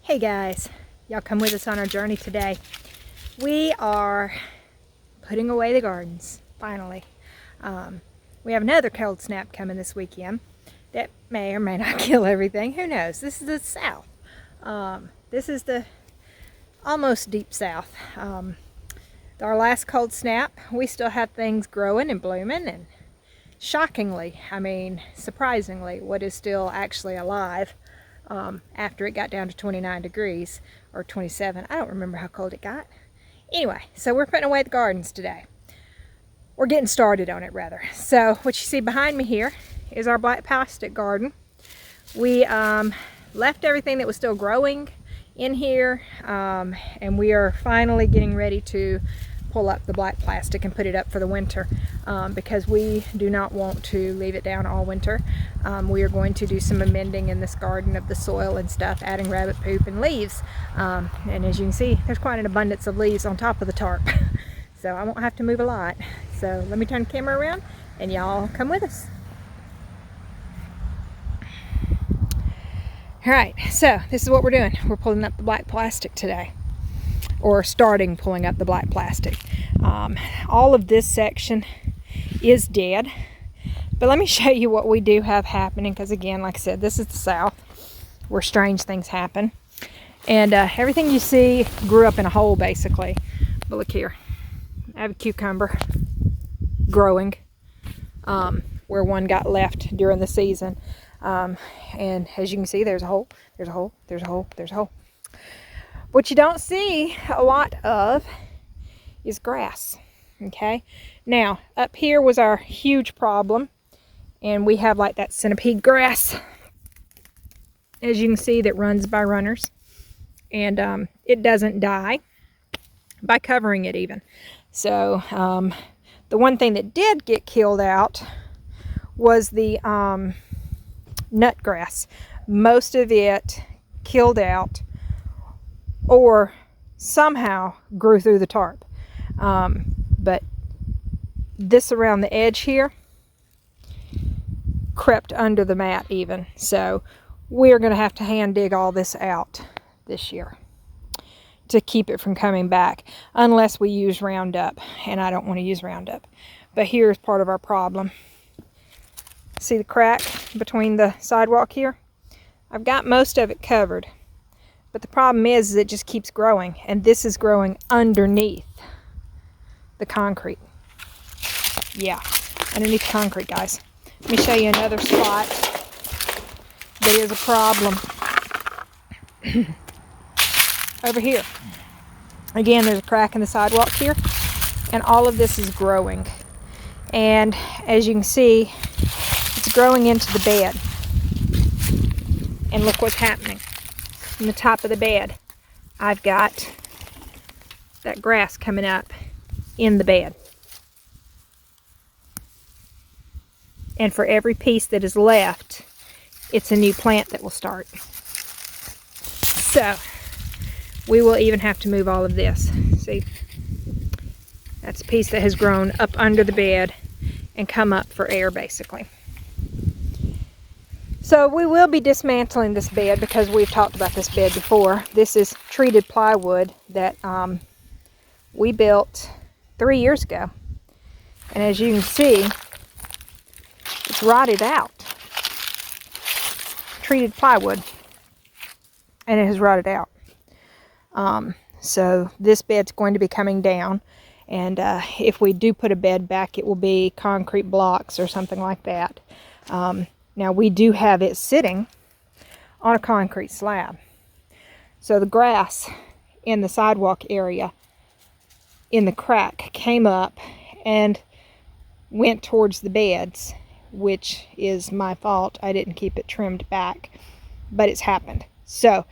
Hey guys, y'all come with us on our journey today. We are putting away the gardens, finally. We have another cold snap coming this weekend that may or may not kill everything. Who knows? This is the South. This is the almost deep South. Our last cold snap, we still had things growing and blooming, and shockingly, surprisingly, what is still actually alive after it got down to 29 degrees or 27. I don't remember how cold it got. Anyway, so we're putting away the gardens today. We're getting started on it, rather. So what you see behind me here is our black plastic garden. We left everything that was still growing in here, and we are finally getting ready to pull up the black plastic and put it up for the winter, because we do not want to leave it down all winter. We are going to do some amending in this garden of the soil and stuff, adding rabbit poop and leaves, and as you can see, there's quite an abundance of leaves on top of the tarp. So I won't have to move a lot. So let me turn the camera around and y'all come with us. Alright, so this is what we're doing. We're pulling up the black plastic today, or starting pulling up the black plastic. All of this section is dead, but let me show you what we do have happening, because again, like I said, this is the South where strange things happen, and everything you see grew up in a hole basically. But look here, I have a cucumber growing where one got left during the season, and as you can see, there's a hole, there's a hole, there's a hole, there's a hole. What you don't see a lot of is grass. Okay, now up here was our huge problem, and we have like that centipede grass, as you can see, that runs by runners, and it doesn't die by covering it even. So the one thing that did get killed out was the nut grass. Most of it killed out or somehow grew through the tarp. But this around the edge here crept under the mat even. So we're going to have to hand dig all this out this year to keep it from coming back, unless we use Roundup, and I don't want to use Roundup. But here's part of our problem. See the crack between the sidewalk here? I've got most of it covered, but the problem is it just keeps growing, and this is growing underneath the concrete. Yeah, underneath the concrete, guys. Let me show you another spot that is a problem. Over here. Again, there's a crack in the sidewalk here, and all of this is growing. And as you can see, it's growing into the bed. And look what's happening. In the top of the bed, I've got that grass coming up in the bed. And for every piece that is left, it's a new plant that will start. So we will even have to move all of this. See, that's a piece that has grown up under the bed and come up for air basically. So we will be dismantling this bed, because we've talked about this bed before. This is treated plywood that we built 3 years ago. And as you can see, it's rotted out. Treated plywood, and it has rotted out. So this bed's going to be coming down, and if we do put a bed back, it will be concrete blocks or something like that. Now we do have it sitting on a concrete slab. So the grass in the sidewalk area in the crack came up and went towards the beds, which is my fault. I didn't keep it trimmed back, but it's happened. So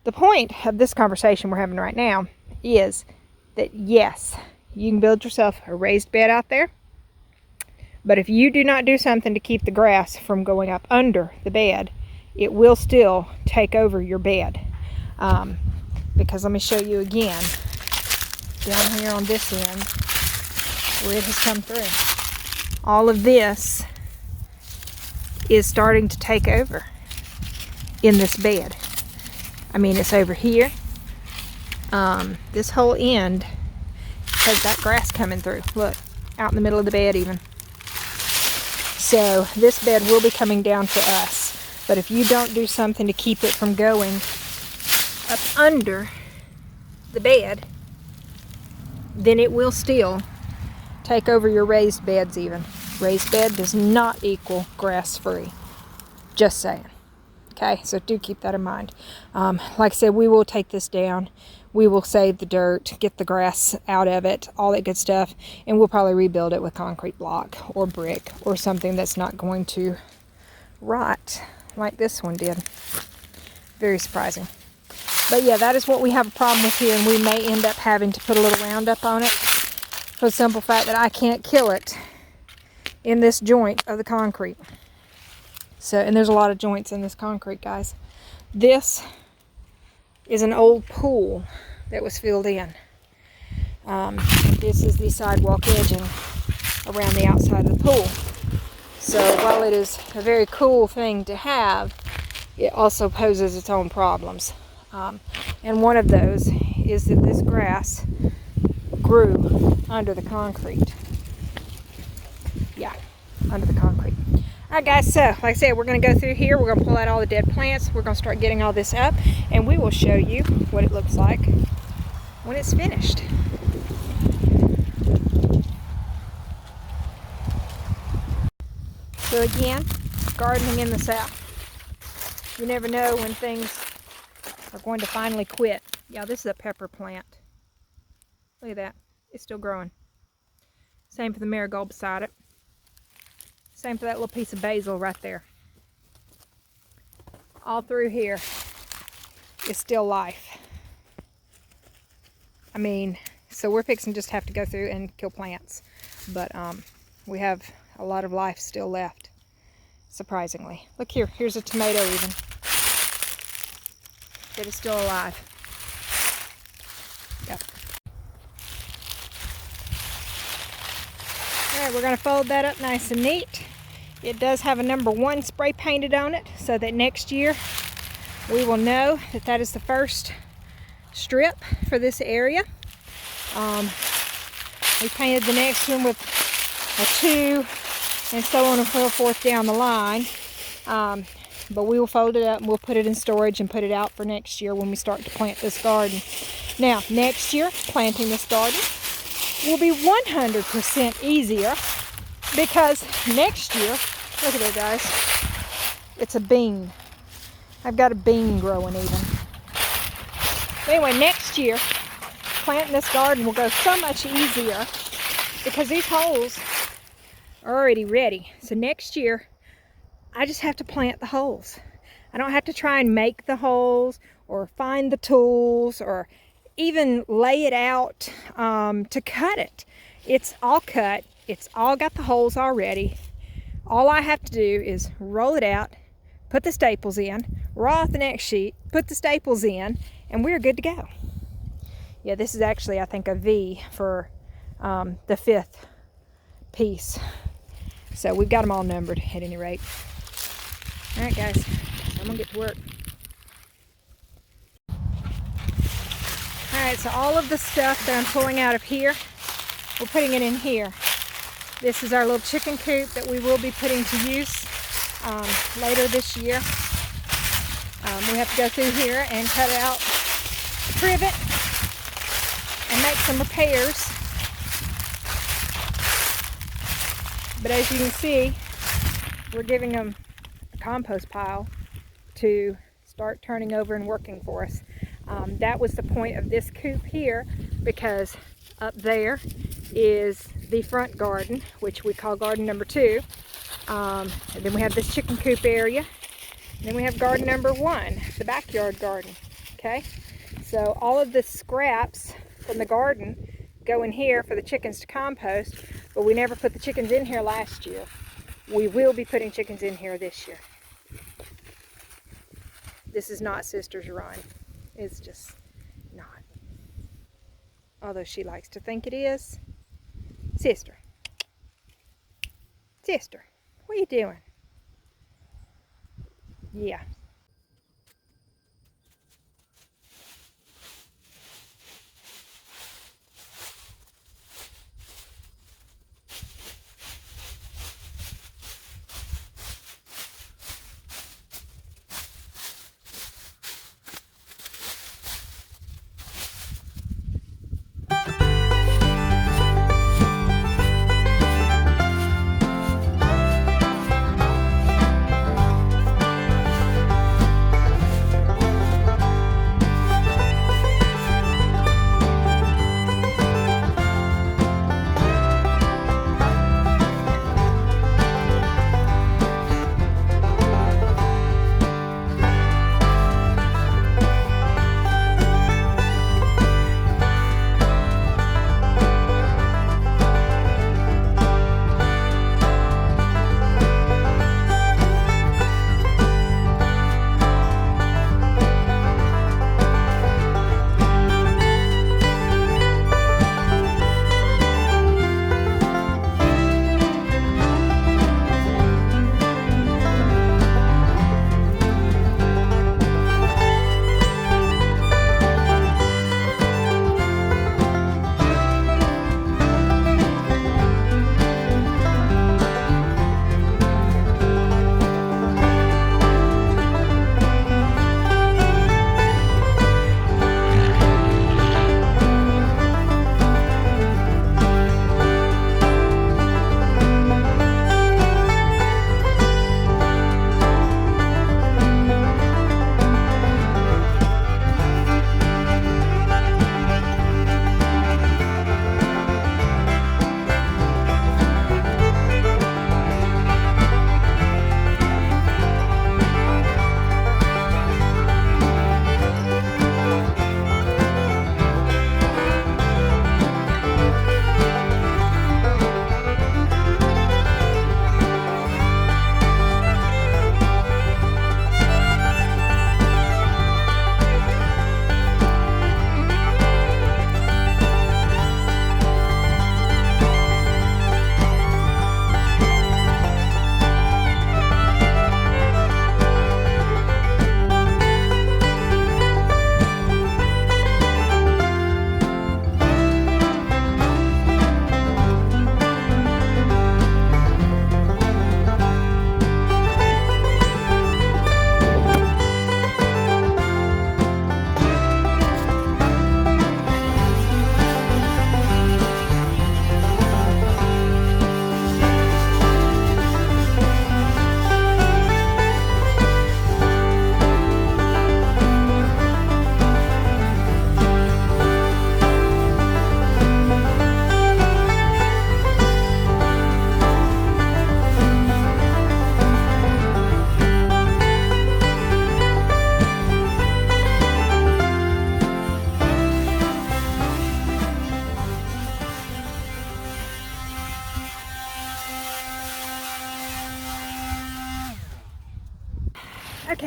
the point of this conversation we're having right now is that yes, you can build yourself a raised bed out there, but if you do not do something to keep the grass from going up under the bed, it will still take over your bed. Because let me show you again, down here on this end, where it has come through. All of this is starting to take over in this bed. I mean, it's over here. This whole end has that grass coming through. Look, out in the middle of the bed even. So this bed will be coming down for us. But if you don't do something to keep it from going up under the bed, then it will still take over your raised beds even. Raised bed does not equal grass free. Just saying. Okay, so do keep that in mind. Like I said, we will take this down. We will save the dirt, get the grass out of it, all that good stuff, and we'll probably rebuild it with concrete block or brick or something that's not going to rot like this one did. Very surprising. But yeah, that is what we have a problem with here, and we may end up having to put a little Roundup on it for the simple fact that I can't kill it in this joint of the concrete. So, and there's a lot of joints in this concrete, guys. This is an old pool that was filled in. This is the sidewalk edging around the outside of the pool. So while it is a very cool thing to have, it also poses its own problems. And one of those is that this grass grew under the concrete. Yeah, under the concrete. Alright guys, so like I said, we're going to go through here. We're going to pull out all the dead plants. We're going to start getting all this up, and we will show you what it looks like when it's finished. So again, gardening in the South. You never know when things are going to finally quit. Yeah, this is a pepper plant. Look at that. It's still growing. Same for the marigold beside it. Same for that little piece of basil right there. All through here is still life. I mean, so we're fixing just have to go through and kill plants. But we have a lot of life still left, surprisingly. Look here, here's a tomato even. That is still alive. Yep. Alright, we're going to fold that up nice and neat. It does have a number 1 spray painted on it, so that next year we will know that that is the first strip for this area. We painted the next one with a 2 and so on and so forth down the line. But we will fold it up and we'll put it in storage and put it out for next year when we start to plant this garden. Now, next year, planting this garden will be 100% easier because next year, look at it guys, it's a bean. I've got a bean growing even. But anyway, next year, planting this garden will go so much easier because these holes are already ready. So next year, I just have to plant the holes. I don't have to try and make the holes or find the tools or even lay it out to cut it. It's all cut. It's all got the holes already. All I have to do is roll it out, put the staples in, roll out the next sheet, put the staples in, and we're good to go. Yeah, this is actually, I think, a V for the 5th piece. So we've got them all numbered at any rate. All right, guys, so I'm gonna get to work. All right, so all of the stuff that I'm pulling out of here, we're putting it in here. This is our little chicken coop that we will be putting to use later this year. We have to go through here and cut out the privet and make some repairs. But as you can see, we're giving them a compost pile to start turning over and working for us. That was the point of this coop here, because up there is the front garden, which we call garden number 2. And then we have this chicken coop area. And then we have garden number 1, the backyard garden. Okay, so all of the scraps from the garden go in here for the chickens to compost, but we never put the chickens in here last year. We will be putting chickens in here this year. This is not Sister's run. It's just not. Although she likes to think it is. Sister. Sister, what are you doing? Yeah.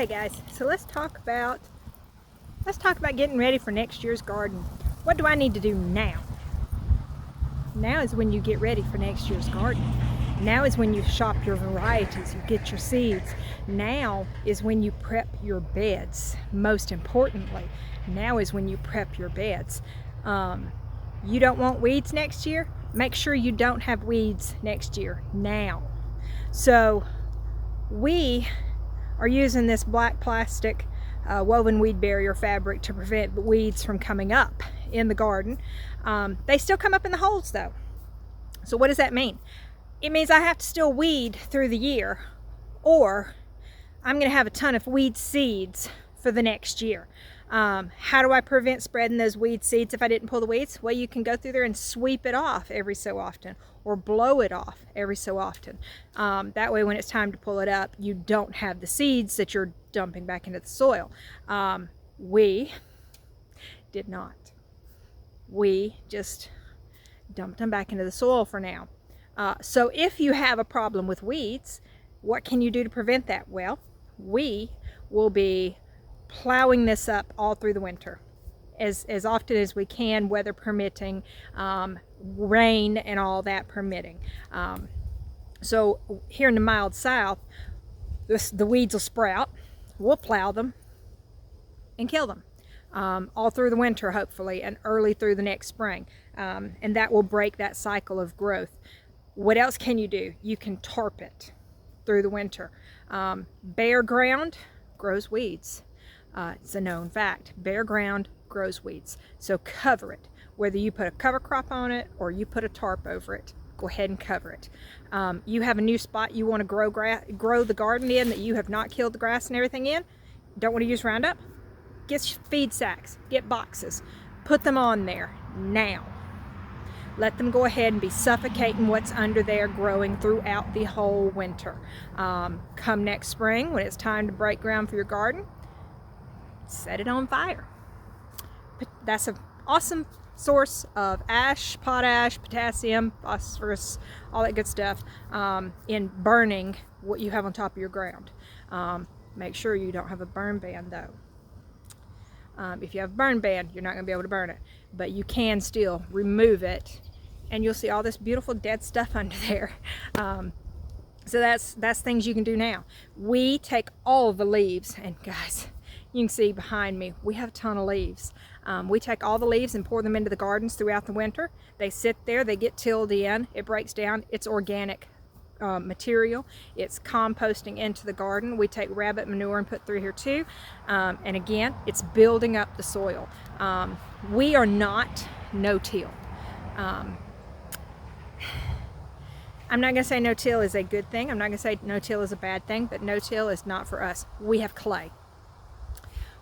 Okay guys, so let's talk about getting ready for next year's garden. What do I need to do now? Now is when you get ready for next year's garden. Now is when you shop your varieties, you get your seeds. Now is when you prep your beds. Most importantly, now is when you prep your beds. You don't want weeds next year? Make sure you don't have weeds next year now. So we are using this black plastic woven weed barrier fabric to prevent weeds from coming up in the garden. They still come up in the holes though. So what does that mean? It means I have to still weed through the year, or I'm going to have a ton of weed seeds for the next year. How do I prevent spreading those weed seeds if I didn't pull the weeds? Well, you can go through there and sweep it off every so often, or blow it off every so often. That way when it's time to pull it up, you don't have the seeds that you're dumping back into the soil. We did not. We just dumped them back into the soil for now. So if you have a problem with weeds, what can you do to prevent that? Well, we will be plowing this up all through the winter as often as we can, weather permitting, rain and all that permitting. So here in the mild south, the weeds will sprout. We'll plow them and kill them all through the winter, hopefully, and early through the next spring. And that will break that cycle of growth. What else can you do? You can tarp it through the winter. Bare ground grows weeds. It's a known fact. Bare ground grows weeds. So cover it. Whether you put a cover crop on it or you put a tarp over it, go ahead and cover it. You have a new spot you want to grow the garden in that you have not killed the grass and everything in. Don't want to use Roundup? Get feed sacks, get boxes, put them on there now. Let them go ahead and be suffocating what's under there, growing throughout the whole winter. Come next spring, when it's time to break ground for your garden, set it on fire. But that's an awesome source of ash, potash, potassium, phosphorus, all that good stuff in burning what you have on top of your ground. Make sure you don't have a burn ban though. If you have a burn ban, you're not going to be able to burn it, but you can still remove it and you'll see all this beautiful dead stuff under there. So that's things you can do now. We take all the leaves, and guys, you can see behind me, we have a ton of leaves. We take all the leaves and pour them into the gardens throughout the winter. They sit there, they get tilled in, it breaks down, it's organic material. It's composting into the garden. We take rabbit manure and put through here too. And again, it's building up the soil. We are not no-till. I'm not going to say no-till is a good thing. I'm not going to say no-till is a bad thing, but no-till is not for us. We have clay.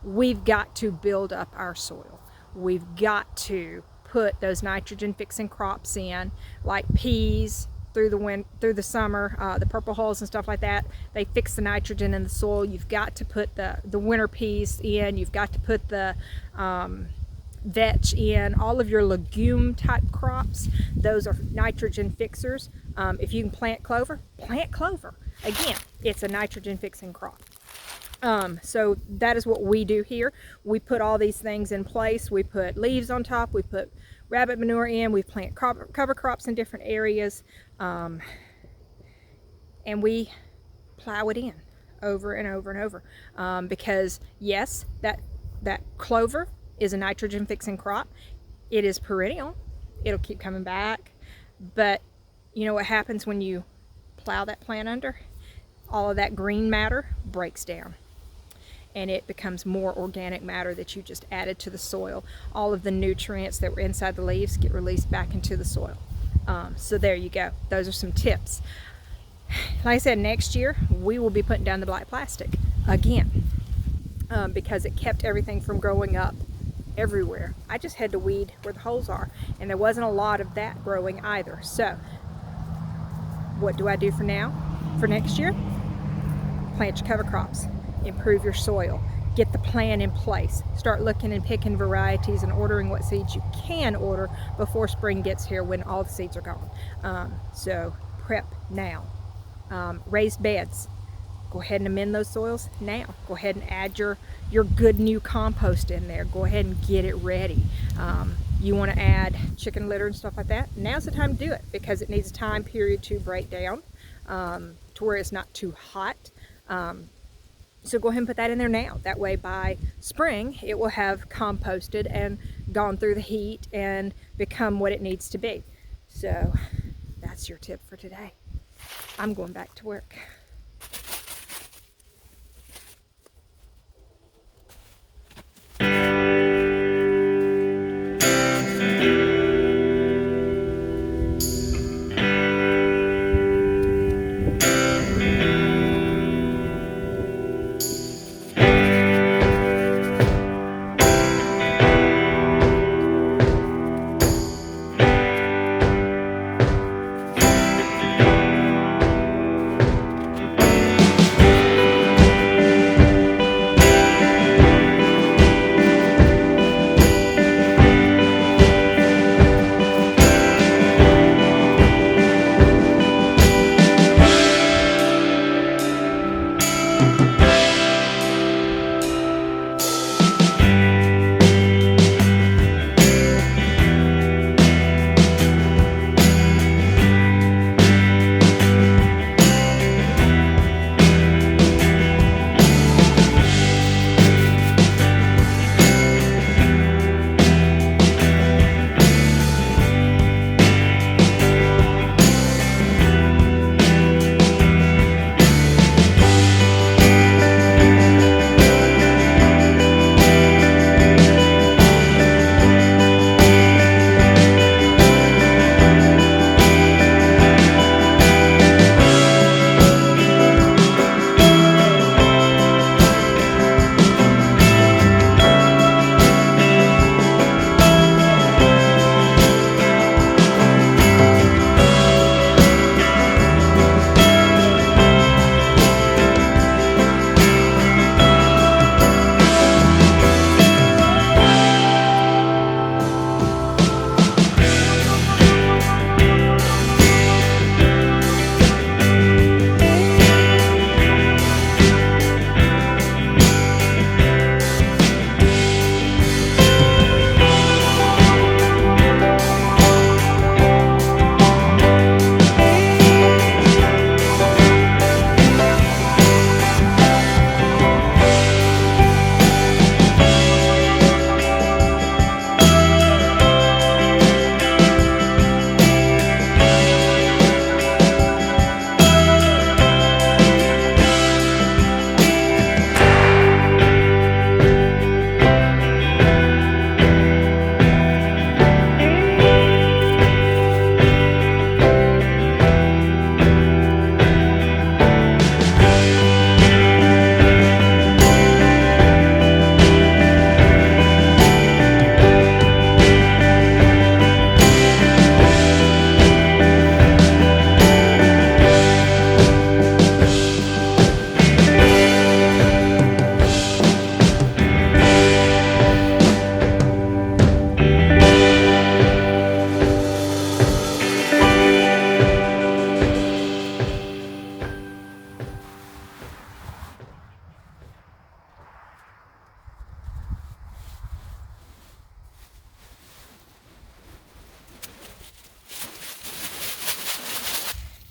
We've got to build up our soil. We've got to put those nitrogen fixing crops in, like peas, through the summer, the purple hulls and stuff like that. They fix the nitrogen in the soil. You've got to put the winter peas in. You've got to put the vetch in. All of your legume type crops, those are nitrogen fixers. If you can plant clover, plant clover. Again, it's a nitrogen fixing crop. So that is what we do here. We put all these things in place. We put leaves on top. We put rabbit manure in. We plant cover crops in different areas. And we plow it in over and over and over. Because yes, that clover is a nitrogen fixing crop. It is perennial. It'll keep coming back. But you know what happens when you plow that plant under? All of that green matter breaks down, and it becomes more organic matter that you just added to the soil. All of the nutrients that were inside the leaves get released back into the soil. So there you go. Those are some tips. Like I said, next year we will be putting down the black plastic again because it kept everything from growing up everywhere. I just had to weed where the holes are, and there wasn't a lot of that growing either. So what do I do for now? For next year? Plant your cover crops, improve your soil, get the plan in place, start looking and picking varieties and ordering what seeds you can order before spring gets here when all the seeds are gone. So prep now. Raised beds, Go ahead and amend those soils now. Go ahead and add your good new compost in there. Go ahead and get it ready. You want to add chicken litter and stuff like that, now's the time to do it, because it needs a time period to break down to where it's not too hot. So go ahead and put that in there now. That way by spring it will have composted and gone through the heat and become what it needs to be. So that's your tip for today. I'm going back to work.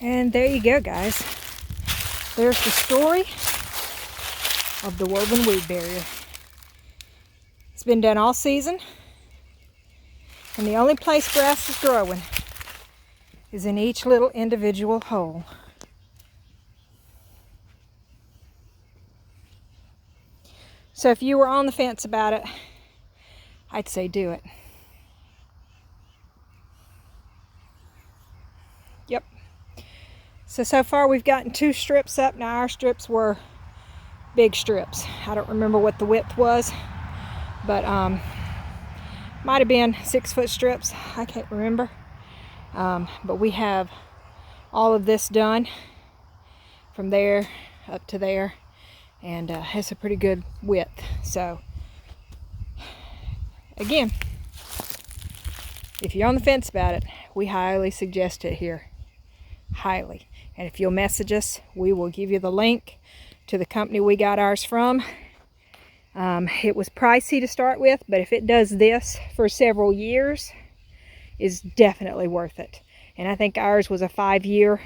And there you go, guys. There's the story of the woven weed barrier. It's been done all season, and the only place grass is growing is in each little individual hole. So if you were on the fence about it, I'd say do it. Yep. So far we've gotten 2 strips up. Now our strips were big strips. I don't remember what the width was, but might have been 6-foot strips. I can't remember. But we have all of this done from there up to there, and it's a pretty good width. So again, if you're on the fence about it, we highly suggest it here. Highly. And if you'll message us, we will give you the link to the company we got ours from. It was pricey to start with, but if it does this for several years, is definitely worth it. And I think ours was a 5-year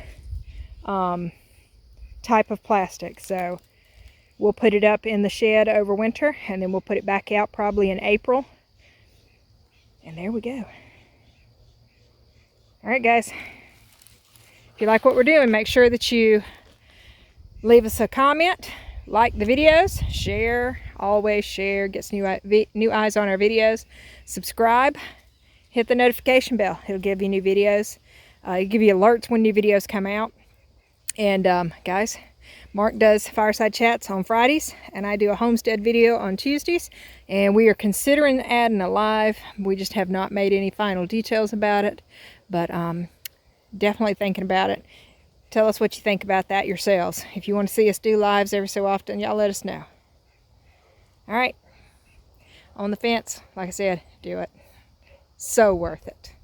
type of plastic. So we'll put it up in the shed over winter, and then we'll put it back out probably in April. And there we go. All right, guys. If you like what we're doing, make sure that you leave us a comment, like the videos, share, always share, gets new eyes on our videos. Subscribe, hit the notification bell. It'll give you new videos. It'll give you alerts when new videos come out. And guys, Mark does fireside chats on Fridays, and I do a homestead video on Tuesdays. And we are considering adding a live. We just have not made any final details about it, but definitely thinking about it. Tell us what you think about that yourselves. If you want to see us do lives every so often, y'all let us know. All right. On the fence, like I said, do it. So worth it.